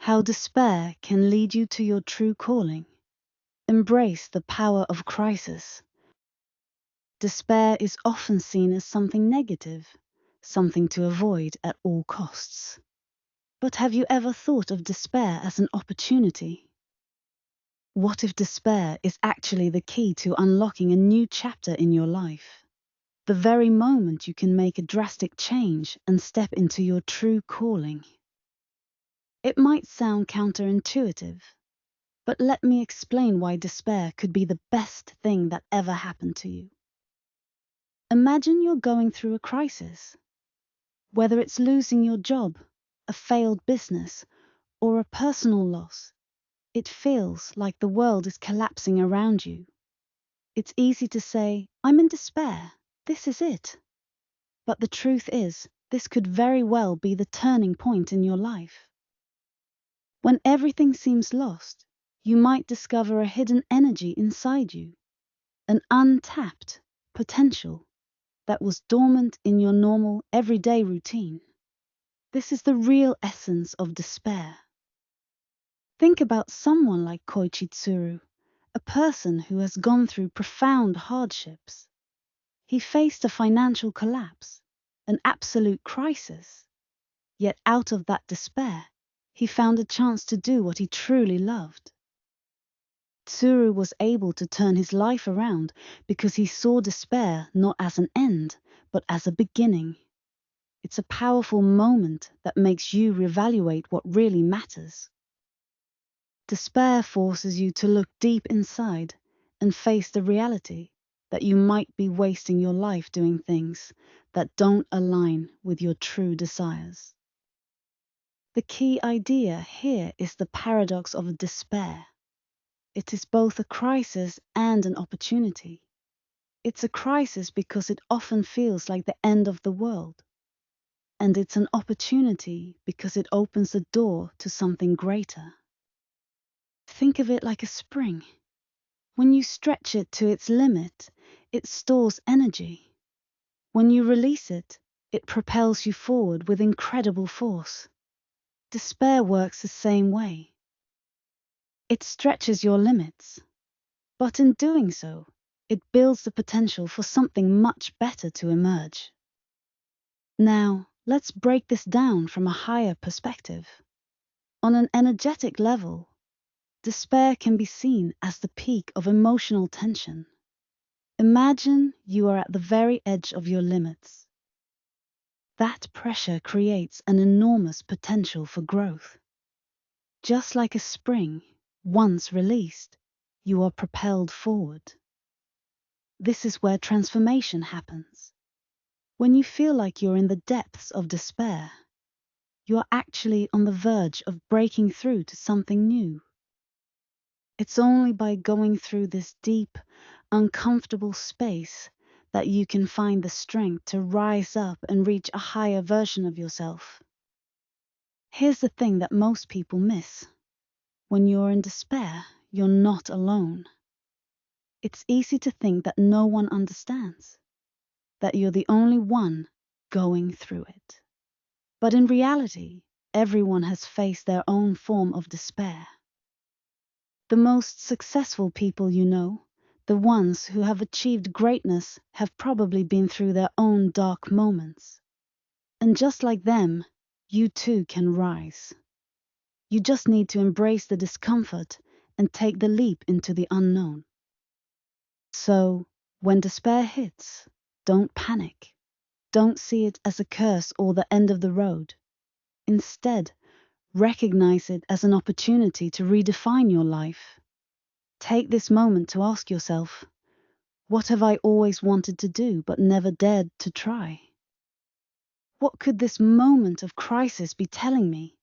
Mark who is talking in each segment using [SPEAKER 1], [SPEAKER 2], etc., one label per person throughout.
[SPEAKER 1] How despair can lead you to your true calling. Embrace the power of crisis. Despair is often seen as something negative, something to avoid at all costs. But have you ever thought of despair as an opportunity? What if despair is actually the key to unlocking a new chapter in your life? The very moment you can make a drastic change and step into your true calling. It might sound counterintuitive, but let me explain why despair could be the best thing that ever happened to you. Imagine you're going through a crisis, whether it's losing your job, a failed business, or a personal loss. It feels like the world is collapsing around you. It's easy to say, I'm in despair, this is it. But the truth is, this could very well be the turning point in your life. When everything seems lost, you might discover a hidden energy inside you, an untapped potential that was dormant in your normal, everyday routine. This is the real essence of despair. Think about someone like Koichi Tsuru, a person who has gone through profound hardships. He faced a financial collapse, an absolute crisis. Yet out of that despair, he found a chance to do what he truly loved. Tsuru was able to turn his life around because he saw despair not as an end, but as a beginning. It's a powerful moment that makes you reevaluate what really matters. Despair forces you to look deep inside and face the reality that you might be wasting your life doing things that don't align with your true desires. The key idea here is the paradox of despair. It is both a crisis and an opportunity. It's a crisis because it often feels like the end of the world. And it's an opportunity because it opens the door to something greater. Think of it like a spring. When you stretch it to its limit, it stores energy. When you release it, it propels you forward with incredible force. Despair works the same way. It stretches your limits, but in doing so, it builds the potential for something much better to emerge. Now, let's break this down from a higher perspective. On an energetic level, despair can be seen as the peak of emotional tension. Imagine you are at the very edge of your limits. That pressure creates an enormous potential for growth. Just like a spring, once released, you are propelled forward. This is where transformation happens. When you feel like you're in the depths of despair, you are actually on the verge of breaking through to something new. It's only by going through this deep, uncomfortable space that you can find the strength to rise up and reach a higher version of yourself. Here's the thing that most people miss. When you're in despair, you're not alone. It's easy to think that no one understands, that you're the only one going through it. But in reality, everyone has faced their own form of despair. The most successful people you know, the ones who have achieved greatness, have probably been through their own dark moments. And just like them, you too can rise. You just need to embrace the discomfort and take the leap into the unknown. So, when despair hits, don't panic. Don't see it as a curse or the end of the road. Instead, recognize it as an opportunity to redefine your life. Take this moment to ask yourself, what have I always wanted to do but never dared to try? What could this moment of crisis be telling me?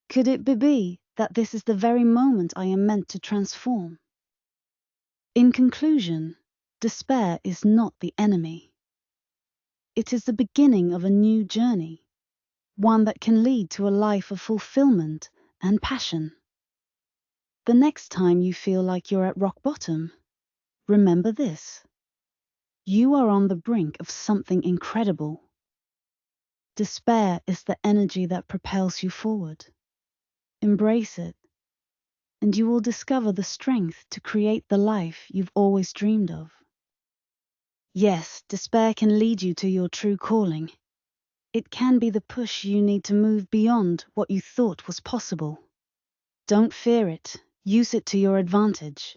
[SPEAKER 1] Could it be that this is the very moment I am meant to transform? In conclusion, despair is not the enemy. It is the beginning of a new journey, one that can lead to a life of fulfillment and passion. The next time you feel like you're at rock bottom, remember this. You are on the brink of something incredible. Despair is the energy that propels you forward. Embrace it, and you will discover the strength to create the life you've always dreamed of. Yes, despair can lead you to your true calling. It can be the push you need to move beyond what you thought was possible. Don't fear it, use it to your advantage.